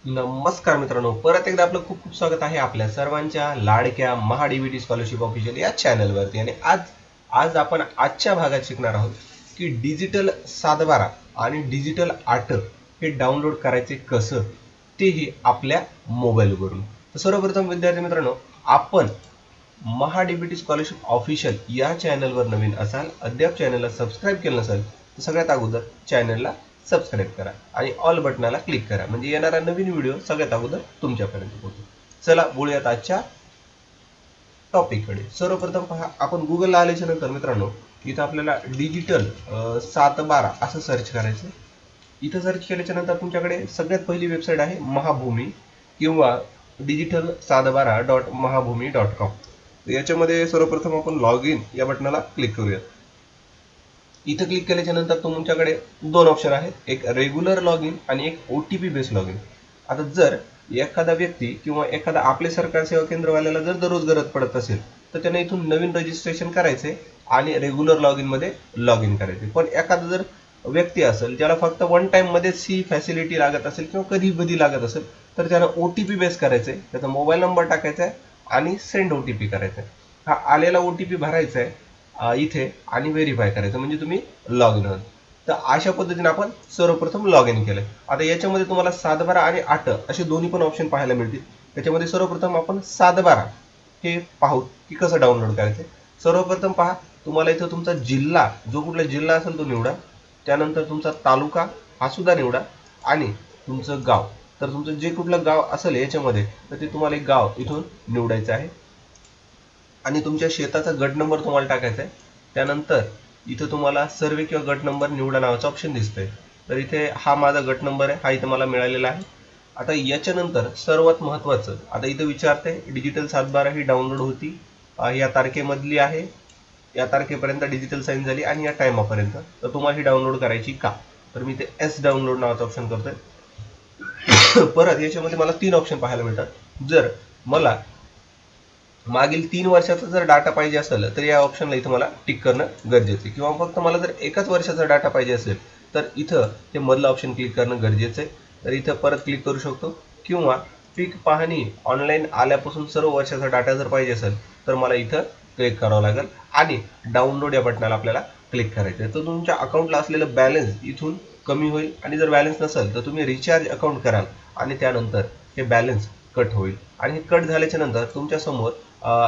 नमस्कार मित्रांनो, परत एकदा आपलं खूप खूप स्वागत आहे आपल्या सर्वांच्या लाडक्या महाडीबीटी स्कॉलरशिप ऑफिशियल या चॅनलवरती. आणि आज आज आपण आजच्या भागात शिकणार आहोत की डिजिटल सातबारा आणि डिजिटल आट हे डाउनलोड करायचे कसं, तेही आपल्या मोबाईलवरून. तर सर्वप्रथम विद्यार्थी मित्रांनो, आपण महाडीबीटी स्कॉलरशिप ऑफिशियल या चॅनलवर नवीन असाल, अद्याप चॅनलला सबस्क्राईब केलं नसेल तर सगळ्यात अगोदर चॅनलला सबस्क्राईब करा आणि ऑल बटनाला क्लिक करा, म्हणजे येणारा नवीन व्हिडिओ सगळ्यात अगोदर तुमच्यापर्यंत पोहोचेल. चला बोलूयात आजच्या टॉपिककडे. सर्वप्रथम पहा, आपण गुगलला आल्याच्या नंतर मित्रांनो इथं आपल्याला डिजिटल 712 असं सर्च करायचं. इथं सर्च केल्याच्या नंतर तुमच्याकडे सगळ्यात पहिली वेबसाईट आहे महाभूमी किंवा digital712.mahabhumi.com. याच्यामध्ये सर्वप्रथम आपण लॉग इन या बटनाला क्लिक करूया. इथं क्लिक केल्याच्या नंतर तुमच्याकडे दोन ऑप्शन आहेत, एक रेग्युलर लॉग इन आणि एक OTP बेस्ड लॉग इन. आता जर एखादा व्यक्ती किंवा एखादा आपले सरकार सेवा केंद्रवाल्याला जर दररोज गरज पडत असेल तर त्याने इथून नवीन रजिस्ट्रेशन करायचे आणि रेग्युलर लॉग इन मध्ये लॉग इन करायचे. पण एखादा जर व्यक्ती असेल ज्याला फक्त वन टाइम मध्ये ही फॅसिलिटी लागत असेल किंवा कधी कधी लागत असेल तर त्यानं OTP बेस करायचंय, त्याचा मोबाईल नंबर टाकायचा आहे आणि सेंड OTP करायचा आहे. हा आलेला OTP भरायचा आहे इथे आणि व्हेरीफाय करायचं, म्हणजे तुम्ही लॉग इन आहात. तर अशा पद्धतीने आपण सर्वप्रथम लॉग इन केलंय. आता याच्यामध्ये तुम्हाला 712 आणि 8 असे दोन्ही पण ऑप्शन पाहायला मिळतील. त्याच्यामध्ये सर्वप्रथम आपण 712 हे पाहू की कसं डाउनलोड करायचं. सर्वप्रथम पहा, तुम्हाला इथं तुमचा जिल्हा, जो कुठला जिल्हा असेल तो निवडा. त्यानंतर तुमचा तालुका हा सुद्धा निवडा आणि तुमचं गाव. तर तुमचं जे कुठलं गाव असेल याच्यामध्ये तर ते तुम्हाला एक गाव इथून निवडायचं आहे आणि तुमच्या शेताचा गट नंबर तुम्हाला टाकायचा आहे. त्यानंतर इथं तुम्हाला सर्वे किंवा गट नंबर निवडा नावाचा ऑप्शन दिसतंय. तर इथे हा माझा गट नंबर आहे, हा इथं मला मिळालेला आहे. आता याच्यानंतर सर्वात महत्त्वाचं, आता इथं विचारते डिजिटल 712 ही डाउनलोड होती या तारखेमधली आहे, या तारखेपर्यंत डिजिटल साईन झाली आणि या टायमापर्यंत, तर तुम्हाला ही डाउनलोड करायची का. तर मी ते एस डाउनलोड नावाचा ऑप्शन करतोय. परत याच्यामध्ये मला तीन ऑप्शन पाहायला मिळतात. जर मला मागील 3 वर्षाचा जर डाटा पाहिजे असेल तर या ऑप्शनला इथं मला टिक करणं गरजेचं आहे, किंवा फक्त मला जर एकाच वर्षाचा डाटा पाहिजे असेल तर इथं ते मधलं ऑप्शन क्लिक करणं गरजेचं आहे. तर इथं परत क्लिक करू शकतो, किंवा पीक पाहणी ऑनलाईन आल्यापासून सर्व वर्षाचा डाटा जर पाहिजे असेल तर मला इथं क्लिक करावं लागेल आणि डाउनलोड या बटनाला आपल्याला क्लिक करायचं आहे. तर तुमच्या अकाउंटला असलेलं बॅलन्स इथून कमी होईल आणि जर बॅलन्स नसेल तर तुम्ही रिचार्ज अकाउंट कराल आणि त्यानंतर हे बॅलन्स कट होईल. आणि हे कट झाल्याच्या नंतर तुमच्या समोर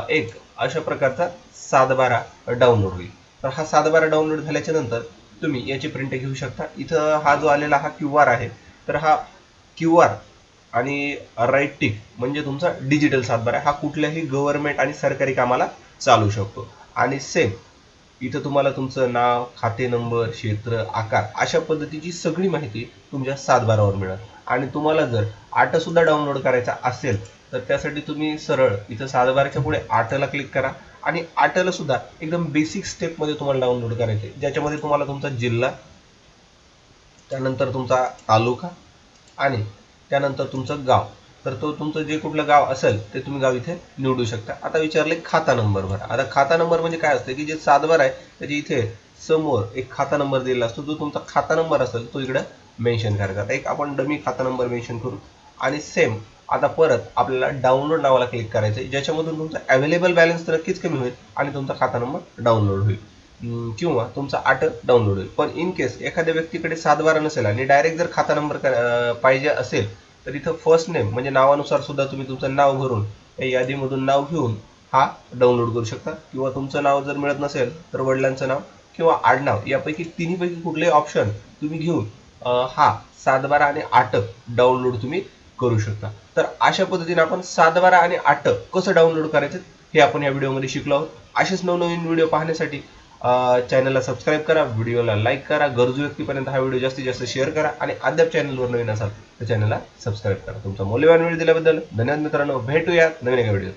एक अशा प्रकारचा 712 डाउनलोड होईल. तर हा 712 डाउनलोड झाल्याच्या नंतर तुम्ही याची प्रिंट घेऊ शकता. इथं हा जो आलेला हा QR आहे, तर हा QR आणि राईट टिक म्हणजे तुमचा डिजिटल 712 हा कुठल्याही गव्हर्नमेंट आणि सरकारी कामाला चालू शकतो. आणि सेम इथं तुम्हाला तुमचं नाव, खाते नंबर, क्षेत्र, आकार अशा पद्धतीची सगळी माहिती तुमच्या 712 वर मिळेल. आणि तुम्हाला जर 8 सुद्धा डाउनलोड करायचा असेल तर त्यासाठी तुम्ही सरळ इथं 712च्या पुढे 8ला क्लिक करा आणि 8ला सुद्धा एकदम बेसिक स्टेपमध्ये तुम्हाला डाउनलोड करायचे, ज्याच्यामध्ये तुम्हाला तुमचा जिल्हा, त्यानंतर तुमचा तालुका आणि त्यानंतर तुमचं गाव. तर तो तुमचं जे कुठलं गाव असेल ते तुम्ही गाव इथे निवडू शकता. आता विचारले खाता नंबर भरा. आता खाता नंबर म्हणजे काय असतं की जे 712 आहे त्याच्या इथे समोर एक खाता नंबर दिलेला असतो, जो तुमचा खाता नंबर असेल तो इकडे मेन्शन करायचा. आता एक आपण डमी खाता नंबर मेन्शन करू आणि सेम आता परत आपल्याला डाउनलोड नावाला क्लिक करायचं आहे, ज्याच्यामधून तुमचा अवेलेबल बॅलन्स तर नक्कीच कमी होईल आणि तुमचा खाता नंबर डाउनलोड होईल किंवा तुमचा 8 डाउनलोड होईल. पण इन केस एखाद्या व्यक्तीकडे 712 नसेल आणि डायरेक्ट जर खाता नंबर पाहिजे असेल तर इथं फर्स्ट नेम म्हणजे नावानुसार सुद्धा तुम्ही तुमचं नाव भरून या यादीमधून नाव घेऊन हा डाउनलोड करू शकता. किंवा तुमचं नाव जर मिळत नसेल तर वडिलांचं नाव किंवा आडनाव यापैकी तिन्हीपैकी कुठलेही ऑप्शन तुम्ही घेऊन हा 712 आणि 8 डाउनलोड तुम्ही करू शकता. तर अशा पद्धतीने आपण 712 आणि 8 कसं डाउनलोड करायचं हे आपण या व्हिडिओमध्ये शिकलो आहोत. असेच नवनवीन व्हिडिओ पाहण्यासाठी चॅनलला सबस्क्राईब करा, व्हिडिओला लाईक करा, गरजू व्यक्तीपर्यंत हा व्हिडिओ जास्तीत जास्त शेअर करा आणि अद्याप चॅनलवर नवीन असाल तर चॅनलला सबस्क्राईब करा. तुमचा मौल्यवान वेळ दिल्याबद्दल धन्यवाद मित्रांनो. भेटूया नवीन एका व्हिडिओ.